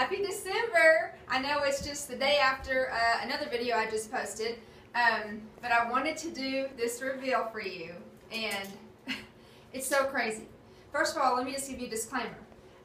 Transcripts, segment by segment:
Happy December! I know it's just the day after another video I just posted, but I wanted to do this reveal for you, and it's so crazy. First of all, let me just give you a disclaimer.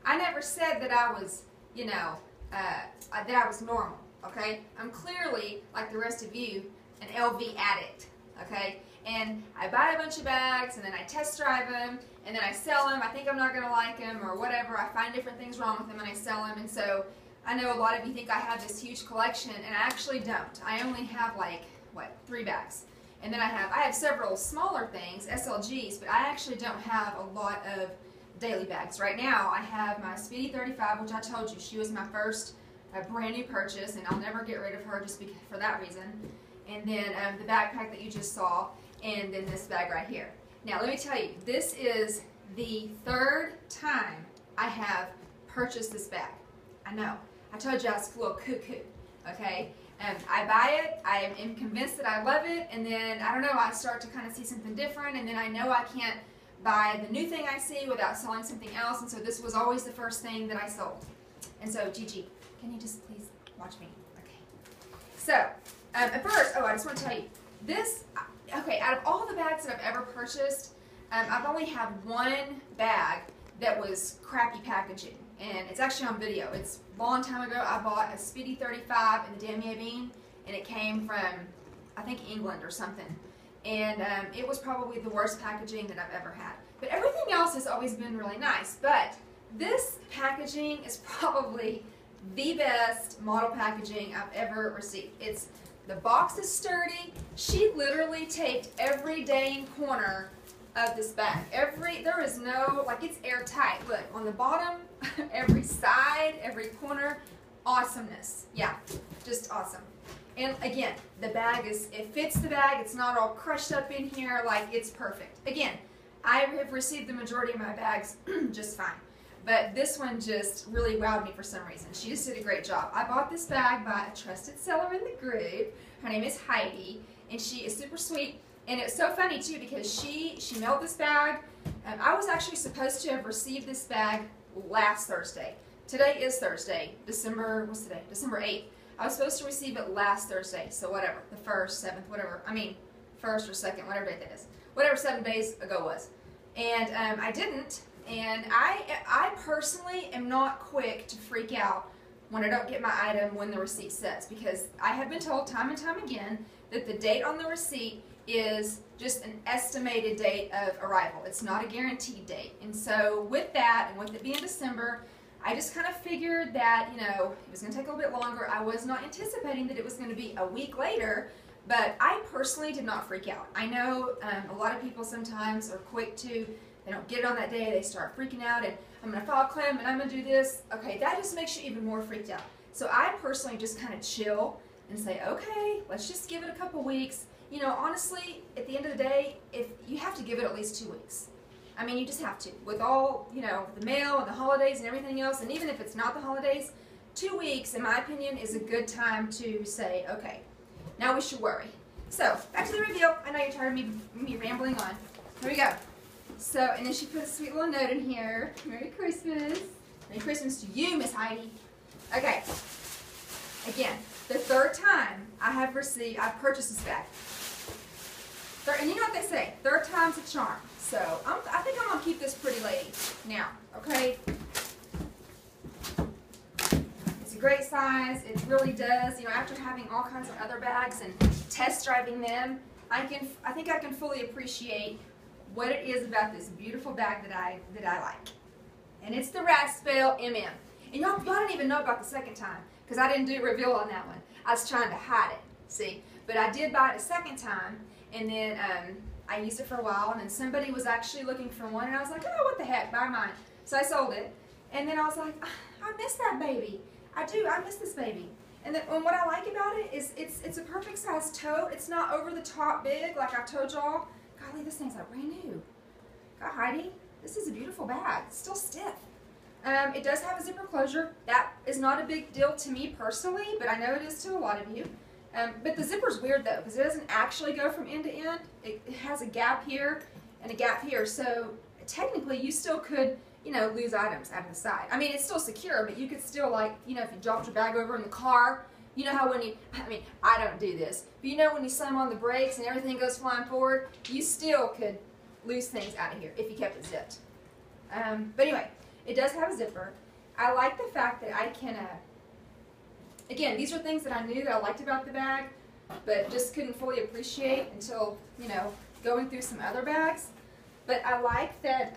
I never said that I was, that I was normal, okay? I'm clearly, like the rest of you, an LV addict, okay? And I buy a bunch of bags, and then I test drive them, and then I sell them. I think I'm not going to like them or whatever. I find different things wrong with them, and I sell them. And so I know a lot of you think I have this huge collection, and I actually don't. I only have like, 3 bags. And then I have several smaller things, SLGs, but I actually don't have a lot of daily bags. Right now, I have my Speedy 35, which I told you, she was my first brand new purchase, and I'll never get rid of her just for that reason. And then the backpack that you just saw, and then this bag right here. Now let me tell you, this is the 3rd time I have purchased this bag. I know, I told you I was a little cuckoo, okay? I buy it, I am convinced that I love it, and then, I don't know, I start to kind of see something different, and then I know I can't buy the new thing I see without selling something else, and so this was always the first thing that I sold. And so, Gigi, can you just please watch me? Okay. So, at first, I just want to tell you, this, okay, out of all the bags that I've ever purchased, I've only had one bag that was crappy packaging, and it's actually on video. It's a long time ago. I bought a Speedy 35 in the Damier bean, and it came from, I think, England or something, and it was probably the worst packaging that I've ever had. But everything else has always been really nice, but this packaging is probably the best model packaging I've ever received. The box is sturdy. She literally taped every dang corner of this bag. There is no, it's airtight. Look, on the bottom, every side, every corner, awesomeness. Yeah, just awesome. And again, the bag it fits the bag. It's not all crushed up in here. It's perfect. Again, I have received the majority of my bags just fine. But this one just really wowed me for some reason. She just did a great job. I bought this bag by a trusted seller in the group. Her name is Heidi, and she is super sweet. And it's so funny too because she mailed this bag. I was actually supposed to have received this bag last Thursday. Today is Thursday, what's today? December 8th. I was supposed to receive it last Thursday, so whatever, the 1st, 7th, whatever. I mean, 1st or 2nd, whatever date that is. Whatever 7 days ago was. And I didn't. And I personally am not quick to freak out when I don't get my item when the receipt says, because I have been told time and time again that the date on the receipt is just an estimated date of arrival. It's not a guaranteed date. And so with that, and with it being December, I just kind of figured that, it was going to take a little bit longer. I was not anticipating that it was going to be a week later, but I personally did not freak out. I know a lot of people sometimes are quick to, they don't get it on that day, they start freaking out, and I'm going to file a claim, and I'm going to do this. Okay, that just makes you even more freaked out. So I personally just kind of chill and say, okay, let's just give it a couple weeks. Honestly, at the end of the day, if you have to give it at least 2 weeks. I mean, you just have to. With all, the mail and the holidays and everything else, and even if it's not the holidays, 2 weeks, in my opinion, is a good time to say, okay, now we should worry. So, back to the reveal. I know you're tired of me rambling on. Here we go. So, and then she put a sweet little note in here. Merry Christmas. Merry Christmas to you, Miss Heidi. Okay. Again, the 3rd time I've purchased this bag. And you know what they say, 3rd time's a charm. So, I think I'm going to keep this pretty lady now, okay? It's a great size. It really does. After having all kinds of other bags and test driving them, I think I can fully appreciate what it is about this beautiful bag that I like. And it's the Raspail MM. And y'all didn't even know about the 2nd time because I didn't do a reveal on that one. I was trying to hide it, see? But I did buy it a 2nd time, and then I used it for a while, and then somebody was actually looking for one, and I was like, oh, what the heck, buy mine. So I sold it, and then I was like, I miss that baby. I do, I miss this baby. And then what I like about it is it's a perfect size tote. It's not over the top big like I've told y'all. Golly, this thing's like brand new. God, Heidi, this is a beautiful bag. It's still stiff. It does have a zipper closure. That is not a big deal to me personally, but I know it is to a lot of you. But the zipper's weird though, because it doesn't actually go from end to end. It has a gap here and a gap here, so technically you still could, you know, lose items out of the side. I mean, it's still secure, but you could still, like, you know, if you dropped your bag over in the car, you know how when you, I mean, I don't do this, but you know when you slam on the brakes and everything goes flying forward, you still could lose things out of here if you kept it zipped. But anyway, it does have a zipper. I like the fact that I can, again, these are things that I knew that I liked about the bag, but just couldn't fully appreciate until, you know, going through some other bags. But I like that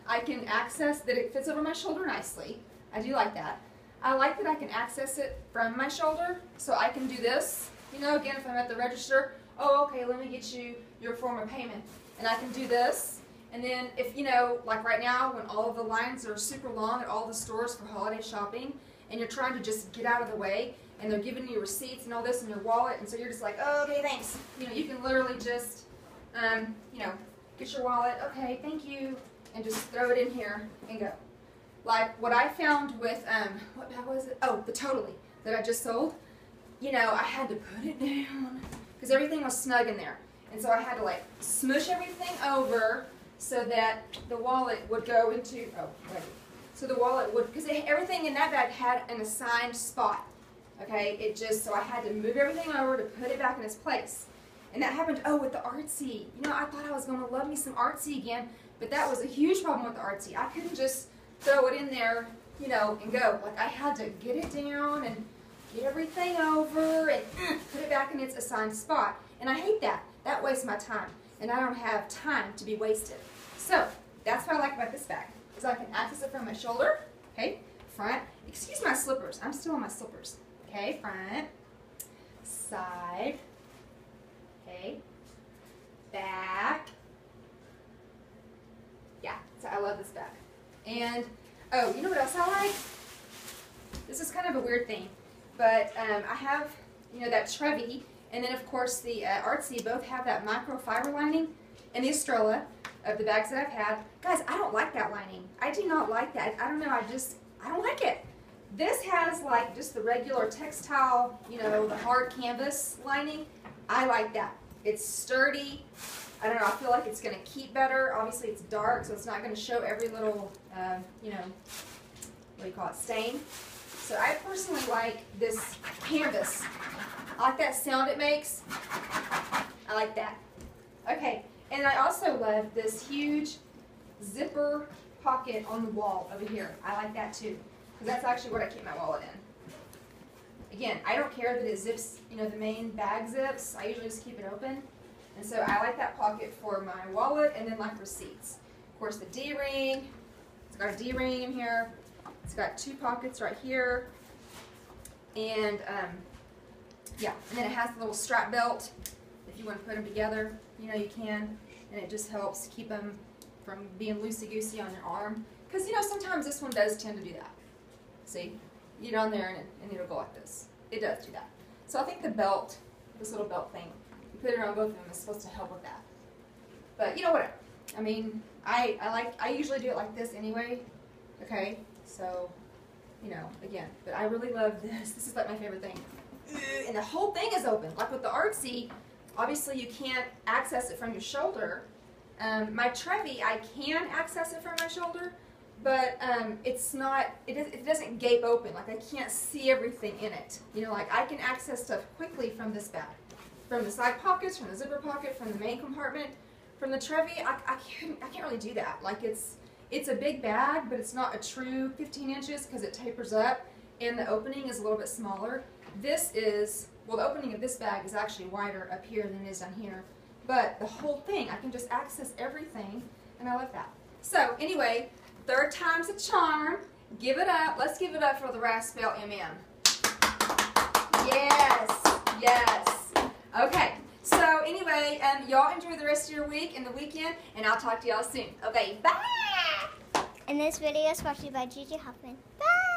I can access, that it fits over my shoulder nicely. I do like that. I like that I can access it from my shoulder, so I can do this. You know, again, if I'm at the register, oh, okay, let me get you your form of payment. And I can do this. And then if, you know, like right now, when all of the lines are super long at all the stores for holiday shopping, and you're trying to just get out of the way, and they're giving you receipts and all this in your wallet, and so you're just like, oh, okay, thanks. You know, you can literally just, you know, get your wallet, okay, thank you, and just throw it in here and go. Like what I found with, what bag was it? Oh, the Totally that I just sold. You know, I had to put it down because everything was snug in there. And so I had to like smush everything over so that the wallet would go into, oh, ready. So the wallet would, because everything in that bag had an assigned spot. Okay, it just, so I had to move everything over to put it back in its place. And that happened, oh, with the Artsy. You know, I thought I was going to love me some Artsy again, but that was a huge problem with the Artsy. I couldn't just throw it in there, you know, and go. Like, I had to get it down and get everything over and put it back in its assigned spot. And I hate that. That wastes my time. And I don't have time to be wasted. So, that's what I like about this bag, is I can access it from my shoulder, okay, front. Excuse my slippers. I'm still on my slippers. Okay, front, side, okay, back. Yeah, so I love this bag. And, oh, you know what else I like? This is kind of a weird thing, but I have, you know, that Trevi, and then of course the Artsy both have that microfiber lining, and the Estrella of the bags that I've had. Guys, I don't like that lining. I do not like that. I don't know, I don't like it. This has like just the regular textile, you know, the hard canvas lining. I like that. It's sturdy. I don't know, I feel like it's going to keep better. Obviously it's dark, so it's not going to show every little, you know, what do you call it, stain. So I personally like this canvas. I like that sound it makes. I like that. Okay, and I also love this huge zipper pocket on the wall over here. I like that too, because that's actually what I keep my wallet in. Again, I don't care that it zips, you know, the main bag zips. I usually just keep it open. And so I like that pocket for my wallet and then like receipts. Of course the D-ring, it's got a D-ring in here. It's got two pockets right here. And yeah, and then it has the little strap belt. If you want to put them together, you know, you can. And it just helps keep them from being loosey-goosey on your arm. Because, you know, sometimes this one does tend to do that. See? You get on there and it'll go like this. It does do that. So I think the belt, this little belt thing, you put it around both of them, is supposed to help with that. But, you know, whatever. I mean, I usually do it like this anyway. Okay? So, you know, again. But I really love this. This is like my favorite thing. And the whole thing is open. Like with the Artsy, obviously you can't access it from your shoulder. My Trevi, I can access it from my shoulder, but it's not, it doesn't gape open. Like I can't see everything in it. You know, like I can access stuff quickly from this bag. From the side pockets, from the zipper pocket, from the main compartment. From the Trevi, I can't really do that. Like it's a big bag, but it's not a true 15 inches because it tapers up and the opening is a little bit smaller. This is, well, the opening of this bag is actually wider up here than it is down here. But the whole thing, I can just access everything, and I love that. So anyway, third time's a charm. Give it up. Let's give it up for the Raspail MM. Yes, yes. Okay, so anyway, y'all enjoy the rest of your week and the weekend, and I'll talk to y'all soon. Okay, bye! And this video is sponsored by Gigi Hoffman. Bye!